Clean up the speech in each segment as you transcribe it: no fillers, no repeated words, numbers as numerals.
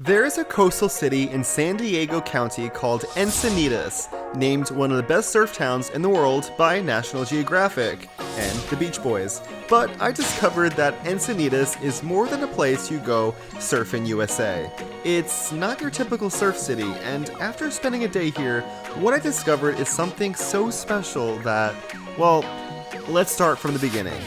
There is a coastal city in San Diego County called Encinitas, named one of the best surf towns in the world by National Geographic and the Beach Boys. But I discovered that Encinitas is more than a place you go surf in USA. It's not your typical surf city, and after spending a day here, what I discovered is something so special that, well, let's start from the beginning.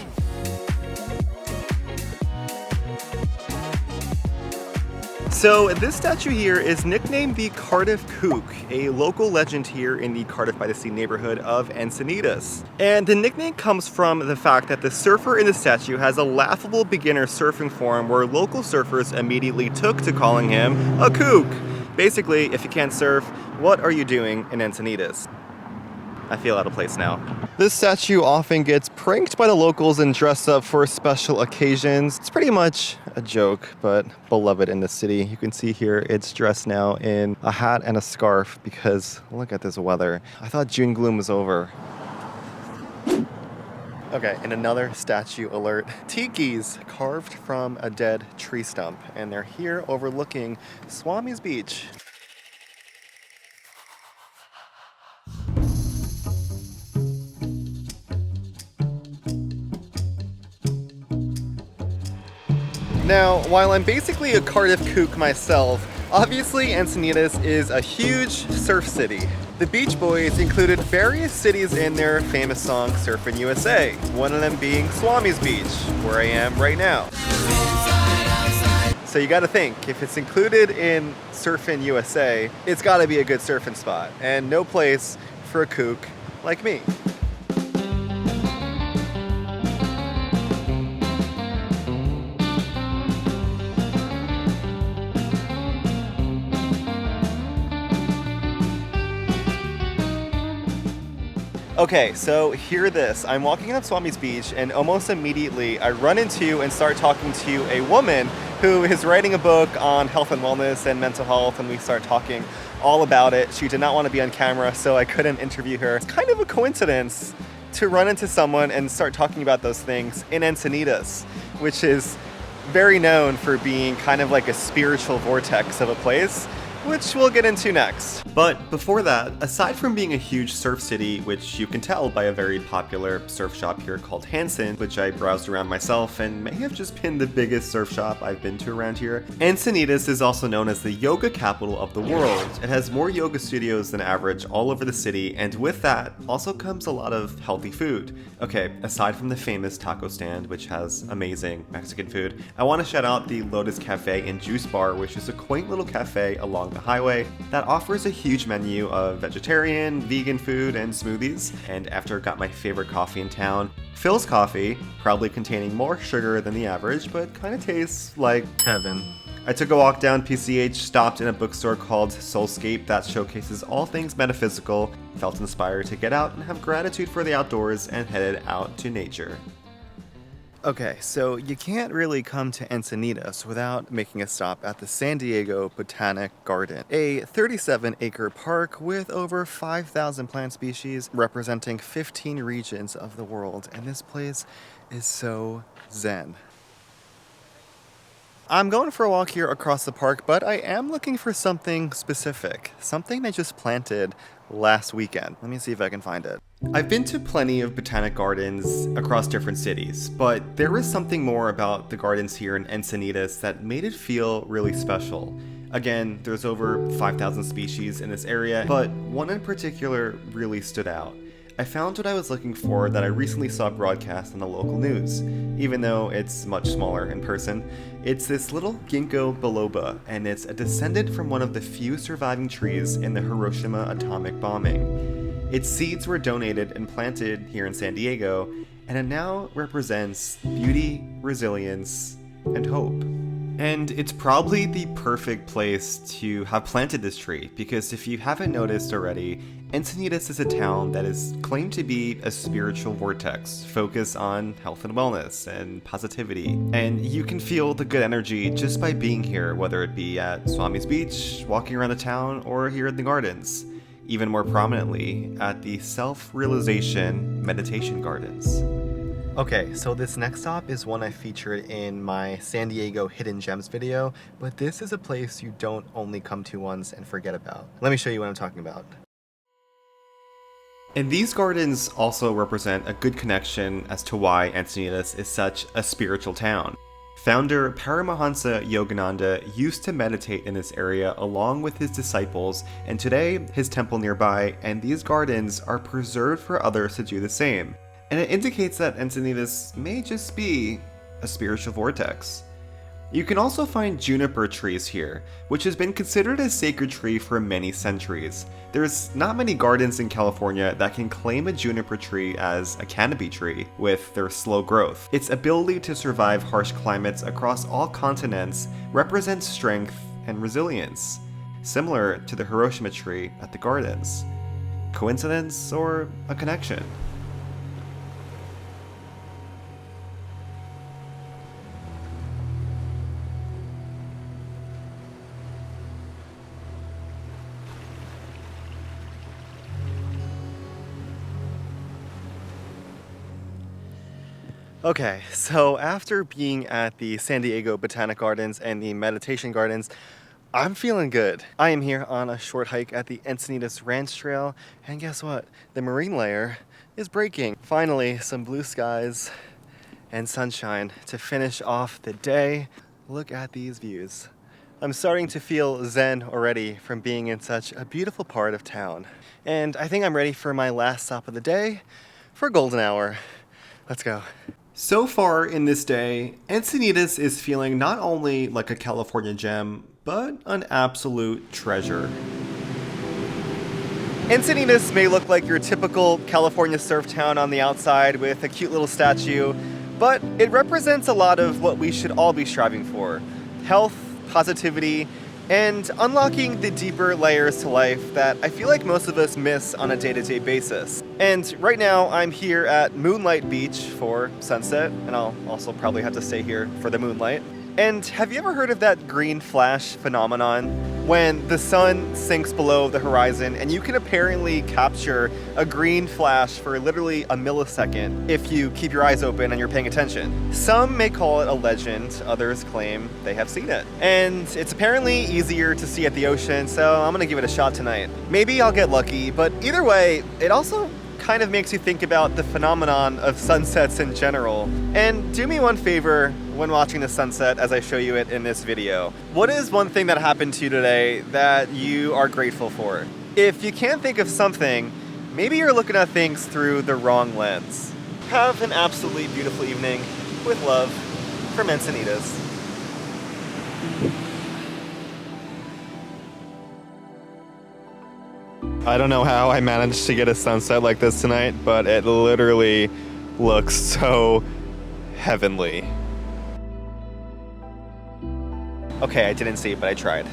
So this statue here is nicknamed the Cardiff Kook, a local legend here in the Cardiff by the Sea neighborhood of Encinitas. And the nickname comes from the fact that the surfer in the statue has a laughable beginner surfing form where local surfers immediately took to calling him a kook. Basically, if you can't surf, what are you doing in Encinitas? I feel out of place now. This statue often gets pranked by the locals and dressed up for special occasions. It's pretty much a joke, but beloved in the city. You can see here it's dressed now in a hat and a scarf because look at this weather. I thought June gloom was over. Okay, and another statue alert. Tikis carved from a dead tree stump, and they're here overlooking Swami's Beach. Now, while I'm basically a Cardiff Kook myself, obviously Encinitas is a huge surf city. The Beach Boys included various cities in their famous song Surfin' USA, one of them being Swami's Beach, where I am right now. So you gotta think, if it's included in Surfin' USA, it's gotta be a good surfing spot, and no place for a kook like me. Okay, so hear this. I'm walking up Swami's Beach and almost immediately I run into and start talking to a woman who is writing a book on health and wellness and mental health, and we start talking all about it. She did not want to be on camera, so I couldn't interview her. It's kind of a coincidence to run into someone and start talking about those things in Encinitas, which is very known for being kind of like a spiritual vortex of a place, which we'll get into next. But before that, aside from being a huge surf city, which you can tell by a very popular surf shop here called Hansen, which I browsed around myself and may have just been the biggest surf shop I've been to around here, Encinitas is also known as the yoga capital of the world. It has more yoga studios than average all over the city, and with that also comes a lot of healthy food. Okay, aside from the famous taco stand, which has amazing Mexican food, I want to shout out the Lotus Cafe and Juice Bar, which is a quaint little cafe along the highway that offers a huge menu of vegetarian, vegan food, and smoothies. And after I got my favorite coffee in town, Phil's Coffee, probably containing more sugar than the average, but kind of tastes like heaven. I took a walk down PCH, stopped in a bookstore called Soulscape that showcases all things metaphysical, felt inspired to get out and have gratitude for the outdoors, and headed out to nature. Okay, so you can't really come to Encinitas without making a stop at the San Diego Botanic Garden, a 37-acre park with over 5,000 plant species representing 15 regions of the world, and this place is so zen. I'm going for a walk here across the park, but I am looking for something specific, something they just planted last weekend. Let me see if I can find it. I've been to plenty of botanic gardens across different cities, but there was something more about the gardens here in Encinitas that made it feel really special. Again, there's over 5,000 species in this area, but one in particular really stood out. I found what I was looking for that I recently saw broadcast on the local news, even though it's much smaller in person. It's this little ginkgo biloba, and it's a descendant from one of the few surviving trees in the Hiroshima atomic bombing. Its seeds were donated and planted here in San Diego, and it now represents beauty, resilience, and hope. And it's probably the perfect place to have planted this tree, because if you haven't noticed already, Encinitas is a town that is claimed to be a spiritual vortex, focused on health and wellness and positivity. And you can feel the good energy just by being here, whether it be at Swami's Beach, walking around the town, or here in the gardens. Even more prominently, at the Self-Realization Meditation Gardens. Okay, so this next stop is one I featured in my San Diego Hidden Gems video, but this is a place you don't only come to once and forget about. Let me show you what I'm talking about. And these gardens also represent a good connection as to why Encinitas is such a spiritual town. Founder Paramahansa Yogananda used to meditate in this area along with his disciples, and today his temple nearby and these gardens are preserved for others to do the same. And it indicates that Encinitas may just be a spiritual vortex. You can also find juniper trees here, which has been considered a sacred tree for many centuries. There's not many gardens in California that can claim a juniper tree as a canopy tree with their slow growth. Its ability to survive harsh climates across all continents represents strength and resilience, similar to the Hiroshima tree at the gardens. Coincidence or a connection? Okay, so after being at the San Diego Botanic Gardens and the Meditation Gardens, I'm feeling good. I am here on a short hike at the Encinitas Ranch Trail, and guess what? The marine layer is breaking. Finally, some blue skies and sunshine to finish off the day. Look at these views. I'm starting to feel zen already from being in such a beautiful part of town. And I think I'm ready for my last stop of the day for golden hour. Let's go. So far in this day, Encinitas is feeling not only like a California gem, but an absolute treasure. Encinitas may look like your typical California surf town on the outside with a cute little statue, but it represents a lot of what we should all be striving for: health, positivity, and unlocking the deeper layers to life that I feel like most of us miss on a day-to-day basis. And right now I'm here at Moonlight Beach for sunset, and I'll also probably have to stay here for the moonlight. And have you ever heard of that green flash phenomenon? When the sun sinks below the horizon and you can apparently capture a green flash for literally a millisecond if you keep your eyes open and you're paying attention. Some may call it a legend, others claim they have seen it. And it's apparently easier to see at the ocean, so I'm gonna give it a shot tonight. Maybe I'll get lucky, but either way, it also kind of makes you think about the phenomenon of sunsets in general. And do me one favor when watching the sunset as I show you it in this video. What is one thing that happened to you today that you are grateful for? If you can't think of something, maybe you're looking at things through the wrong lens. Have an absolutely beautiful evening with love from Encinitas. I don't know how I managed to get a sunset like this tonight, but it literally looks so heavenly. Okay, I didn't see it, but I tried.